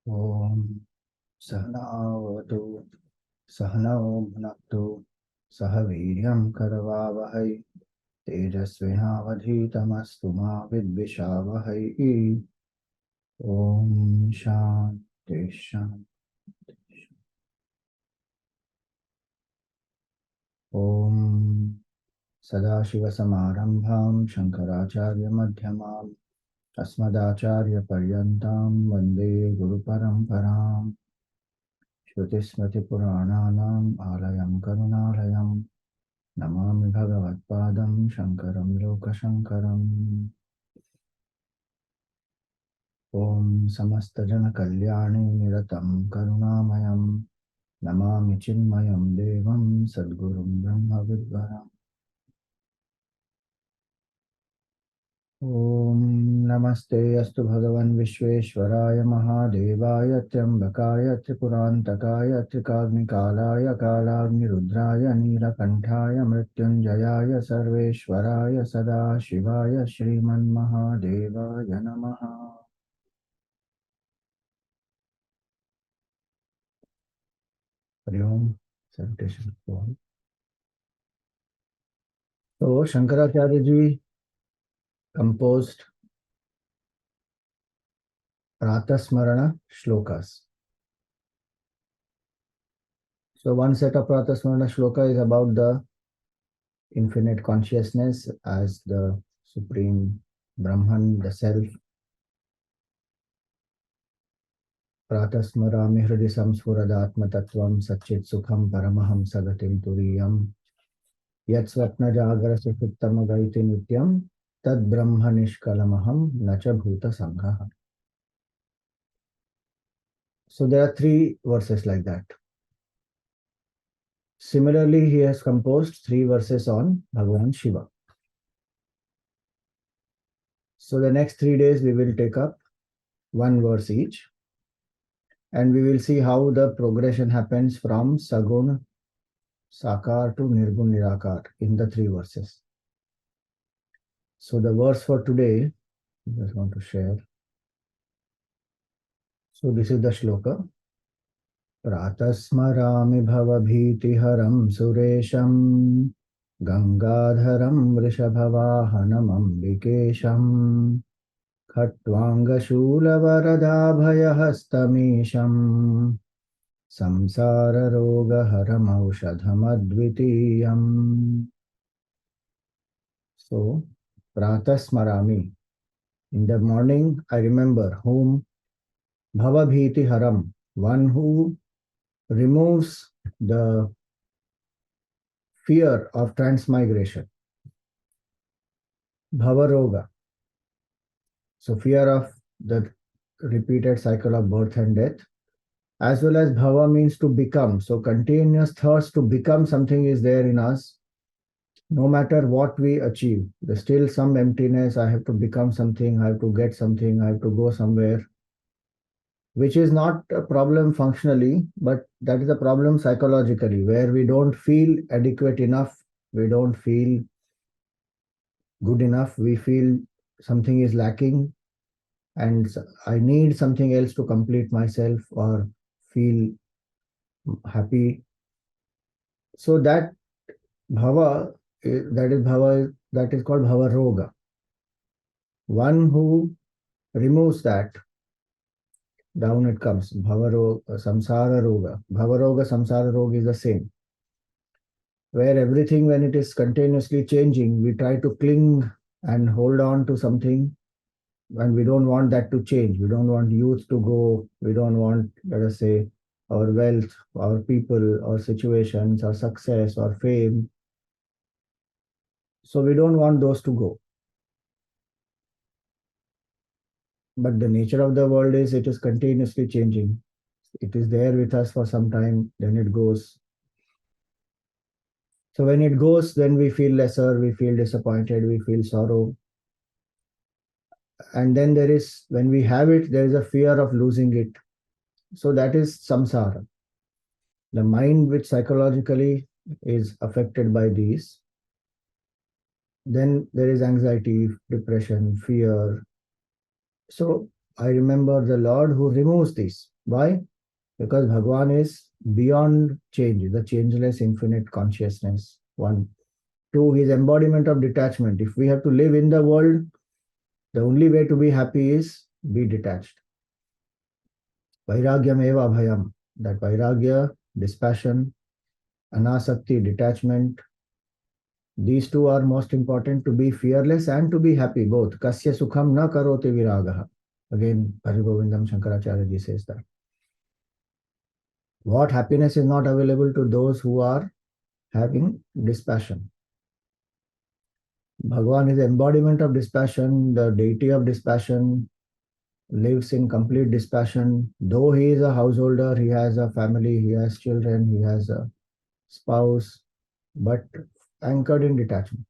Om Sahnavatu Sahnau Bhunaktu Sahaviryam Karavavahai Tejasvinavadhitamastu ma Vidvishavahai. Om Shanti Shanti. Om Sadashivasamarambham Shankaracharya Madhyamam Asmadacharya Paryantam Vande Guru Paramparam Shrutismriti Purananam Alayam Karunalayam Namami Bhagavatpadam Shankaram Lokashankaram. Om Samastajana Kalyani Niratam Karunamayam Namami Chinmayam Devam Sadgurum Brahma Vidvaram. Om Namaste Astu Bhagavan Vishveshwaraya Mahadevaya Tyambakaya Tripurantakaya Trikagnikalaya Kalagni Rudraya Nilakantaya Mrityunjayaya Sarveshwaraya Sada Shivaya Shriman Mahadevaya Namaha. Hari Om. Salutation. So Shankaracharya ji composed Pratah Smarana shlokas. So one set of Pratah Smarana shloka is about the infinite consciousness as the supreme Brahman, the self. Pratah Smarami Hridi Samsfuradatma Tattvam Satchit Sukham Paramaham Sagatim Turiyam Yat Swapna Jagara Susuttama Gaiti Nityam Tad Brahma Nishkalamaham Nacha Bhuta Sangha. So there are three verses like that. Similarly, he has composed three verses on Bhagavan Shiva. So the next 3 days we will take up one verse each, and we will see how the progression happens from Sagun Sakar to Nirgun Nirakar in the three verses. So the verse for today, I just want to share. So this is the shloka. Pratasmarami bhavabhitiharam suresham Gangadharam vrishabhavahanam ambikesham Khattvangashulavaradaabhayahastamisham Samsararogaharam aushadhamadvitiyam. So, Pratasmarami. In the morning, I remember whom Bhavabhiti Haram, one who removes the fear of transmigration. Bhavaroga. So, fear of the repeated cycle of birth and death. As well as bhava means to become. So, continuous thirst to become something is there in us. No matter what we achieve, there's still some emptiness. I have to become something, I have to get something, I have to go somewhere, which is not a problem functionally, but that is a problem psychologically, where we don't feel adequate enough, we don't feel good enough, we feel something is lacking, and I need something else to complete myself or feel happy. So that bhava, that is called bhava roga. One who removes that, down it comes. Bhava roga, samsara roga. Bhava roga, samsara roga is the same. Where everything, when it is continuously changing, we try to cling and hold on to something, and we don't want that to change. We don't want youth to go. We don't want, let us say, our wealth, our people, our situations, our success, our fame. So we don't want those to go. But the nature of the world is it is continuously changing. It is there with us for some time, then it goes. So when it goes, then we feel lesser, we feel disappointed, we feel sorrow. And then there is, when we have it, there is a fear of losing it. So that is samsara. The mind which psychologically is affected by these. Then there is anxiety, depression, fear. So I remember the Lord who removes these. Why? Because Bhagwan is beyond change, the changeless infinite consciousness. One. Two, his embodiment of detachment. If we have to live in the world, the only way to be happy is be detached. Vairagyam eva bhayam. That vairagya, dispassion, anasakti, detachment, these two are most important, to be fearless and to be happy both. Kasya sukham na karote viragaha. Again, Harigovindam Shankaracharya ji says that. What happiness is not available to those who are having dispassion. Bhagwan is the embodiment of dispassion, the deity of dispassion, lives in complete dispassion. Though he is a householder, he has a family, he has children, he has a spouse, but anchored in detachment.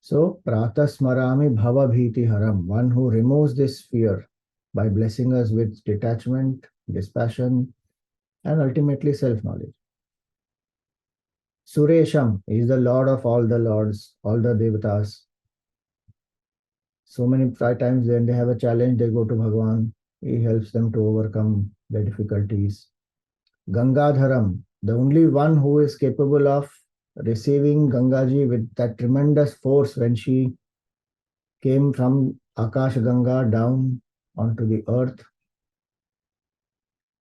So, Pratah Smarami Bhava Bhiti Haram, one who removes this fear by blessing us with detachment, dispassion, and ultimately self knowledge. Suresham is the Lord of all the Lords, all the Devatas. So many times when they have a challenge, they go to Bhagwan. He helps them to overcome the difficulties. Gangadharam, the only one who is capable of receiving Gangaji with that tremendous force when she came from Akash Ganga down onto the earth.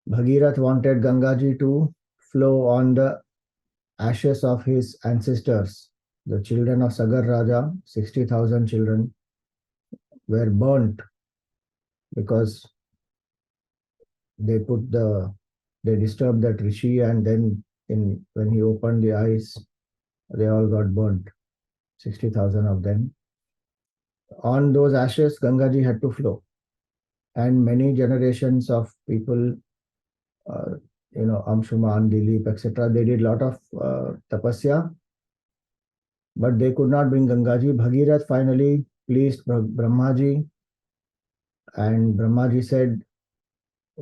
Bhagirath wanted Gangaji to flow on the ashes of his ancestors. The children of Sagar Raja, 60,000 children, were burnt because they disturbed that rishi, and then when he opened the eyes, they all got burnt, 60,000 of them. On those ashes, Gangaji had to flow. And many generations of people, Amshuman, Dilip, etc., they did a lot of tapasya, but they could not bring Gangaji. Bhagirath finally pleased Brahmaji, and Brahmaji said,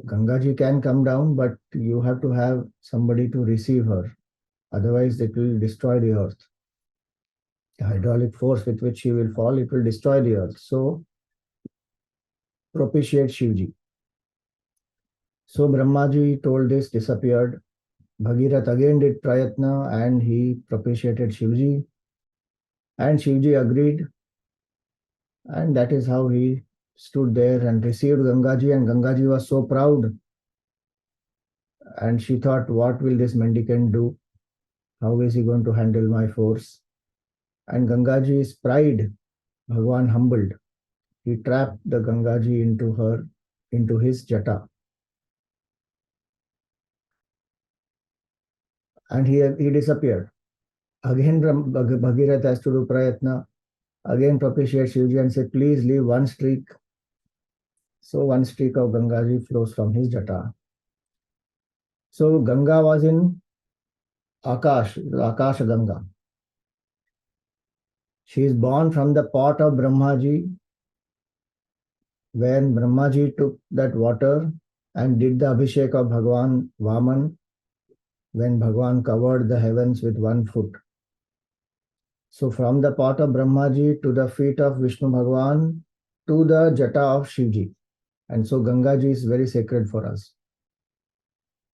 Gangaji can come down, but you have to have somebody to receive her. Otherwise, it will destroy the earth. The hydraulic force with which she will fall, it will destroy the earth. So, propitiate Shivji. So, Brahmaji told this, disappeared. Bhagirath again did prayatna and he propitiated Shivji. And Shivji agreed. And that is how he stood there and received Gangaji. And Gangaji was so proud. And she thought, what will this mendicant do? How is he going to handle my force? And Gangaji's pride, Bhagwan humbled. He trapped the Gangaji into his jata. And he disappeared. Again, Bhagirath has to do prayatna. Again, propitiate Shivji and say, please leave one streak. So one streak of Gangaji flows from his jata. So Ganga was in Akash, Akash Ganga. She is born from the pot of Brahmaji. When Brahmaji took that water and did the Abhishek of Bhagwan Vaman, when Bhagwan covered the heavens with 1 foot. So from the pot of Brahmaji to the feet of Vishnu Bhagwan to the jata of Shivji. And so Gangaji is very sacred for us.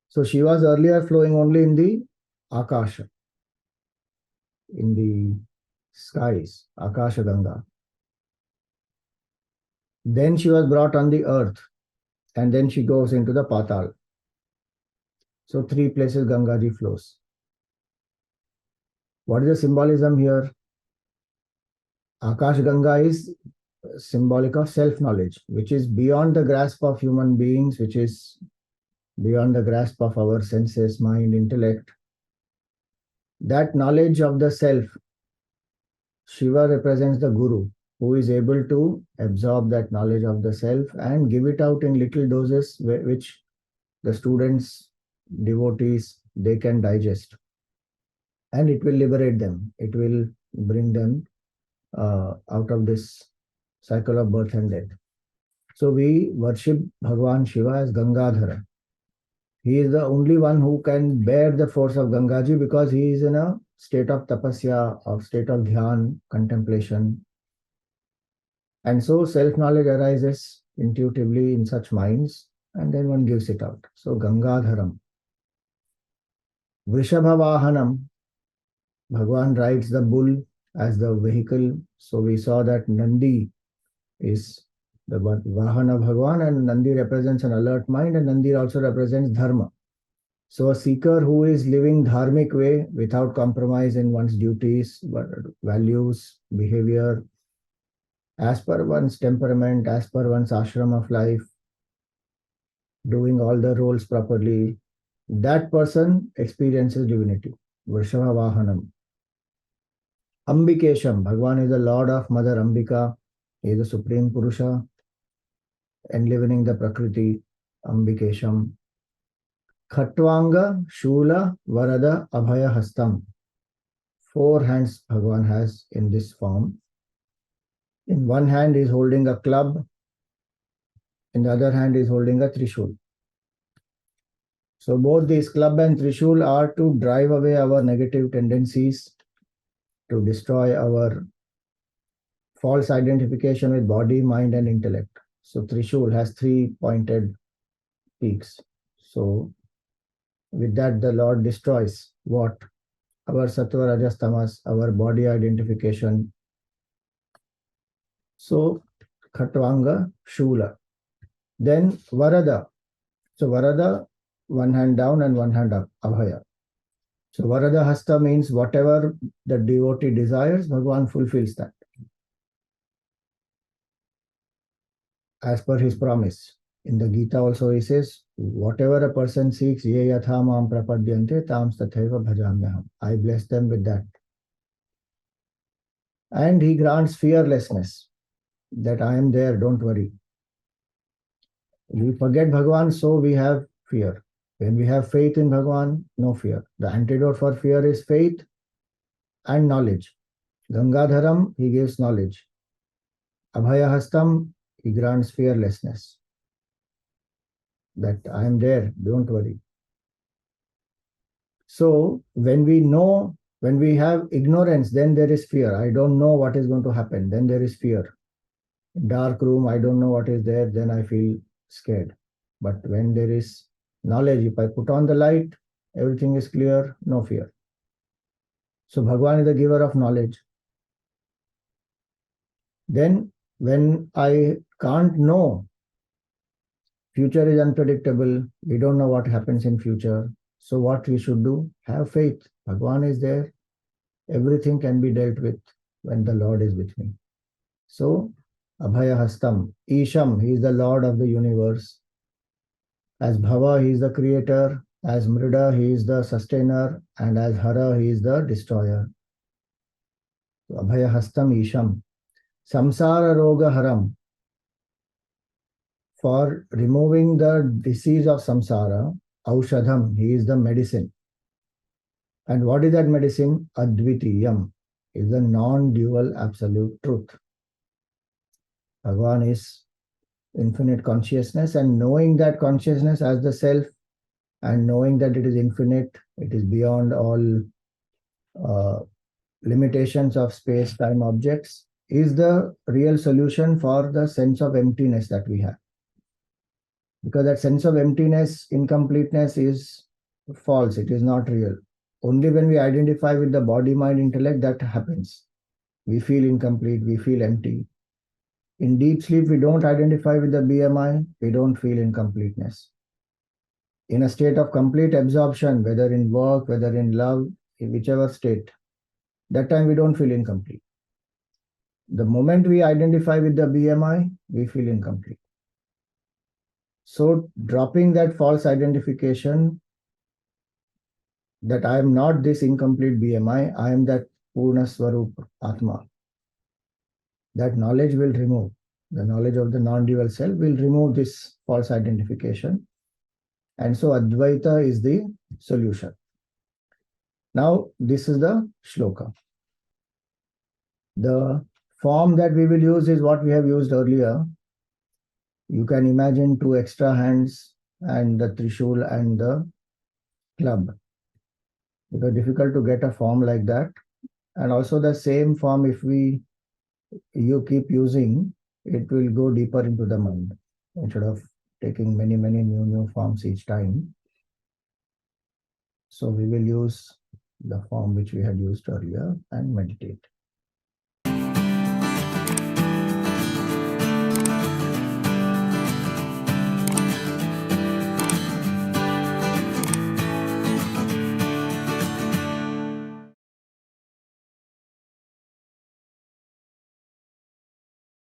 So she was earlier flowing only in the Akasha, in the skies, Akasha Ganga. Then she was brought on the earth, and then she goes into the Patal. So 3 places Gangaji flows. What is the symbolism here? Akash Ganga is symbolic of self-knowledge, which is beyond the grasp of human beings, which is beyond the grasp of our senses, mind, intellect. That knowledge of the self, Shiva represents the Guru, who is able to absorb that knowledge of the self and give it out in little doses, which the students, devotees, they can digest. And it will liberate them. It will bring them out of this cycle of birth and death. So we worship Bhagwan Shiva as Gangadhara. He is the only one who can bear the force of Gangaji because he is in a state of tapasya, of state of dhyan, contemplation. And so self-knowledge arises intuitively in such minds. and then one gives it out. So Gangadharam. Vrishabha Vahanam, Bhagwan rides the bull as the vehicle. So we saw that Nandi is the Vahana Bhagwan, and Nandi represents an alert mind, and Nandi also represents Dharma. So a seeker who is living dharmic way without compromise in one's duties, values, behavior, as per one's temperament, as per one's ashram of life, doing all the roles properly, that person experiences divinity. Vrishava Vahanam. Ambikesham. Bhagwan is the Lord of Mother Ambika. He is the Supreme Purusha, enlivening the Prakriti. Ambikesham. Khatwanga, Shula, Varada, Abhaya Hastam. 4 hands Bhagwan has in this form. In one hand he is holding a club, in the other hand he is holding a Trishul. So both these club and Trishul are to drive away our negative tendencies, to destroy our false identification with body, mind, and intellect. So Trishul has 3 pointed peaks. So with that the Lord destroys what? Our Sattva, Rajas, Tamas, our body identification. So Khatvanga, Shula. Then Varada. So Varada, one hand down and one hand up, Abhaya. So Varada Hasta means whatever the devotee desires, Bhagwan fulfills that, as per his promise. In the Gita also he says, whatever a person seeks, ye yatha mam prapadyante tam tathaiva bhajamyaham. I bless them with that. And he grants fearlessness, that I am there, don't worry. We forget Bhagwan, so we have fear. When we have faith in Bhagwan, no fear. The antidote for fear is faith and knowledge. Gangadharam, he gives knowledge. Abhaya Hastam, he grants fearlessness. That I am there, don't worry. So when we know, when we have ignorance, then there is fear. I don't know what is going to happen, then there is fear. Dark room, I don't know what is there, then I feel scared. But when there is knowledge, if I put on the light, everything is clear, no fear. So Bhagwan is the giver of knowledge. Then when I can't know, future is unpredictable, we don't know what happens in future. So what we should do? Have faith. Bhagwan is there. Everything can be dealt with when the Lord is with me. So Abhaya Hastam. Isham, he is the Lord of the universe. As Bhava, he is the creator. As Mrida, he is the sustainer. And as Hara, he is the destroyer. So Abhaya Hastam Isham. Samsara Roga Haram. For removing the disease of samsara, Aushadham, he is the medicine. And what is that medicine? Advitiyam is the non-dual absolute truth. Bhagwan is infinite consciousness, and knowing that consciousness as the self and knowing that it is infinite, it is beyond all limitations of space-time objects, is the real solution for the sense of emptiness that we have. Because that sense of emptiness, incompleteness is false, it is not real. Only when we identify with the body, mind, intellect, that happens. We feel incomplete, we feel empty. In deep sleep, we don't identify with the BMI, we don't feel incompleteness. In a state of complete absorption, whether in work, whether in love, in whichever state, that time we don't feel incomplete. The moment we identify with the BMI, we feel incomplete. So dropping that false identification that I am not this incomplete BMI, I am that Purna Swarup Atma. That knowledge will remove, the knowledge of the non-dual self will remove this false identification. And so Advaita is the solution. Now this is the shloka. The form that we will use is what we have used earlier. You can imagine 2 extra hands and the Trishul and the club. It was difficult to get a form like that. And also the same form, if you keep using, it will go deeper into the mind. Instead of taking many, many new forms each time. So we will use the form which we had used earlier and meditate.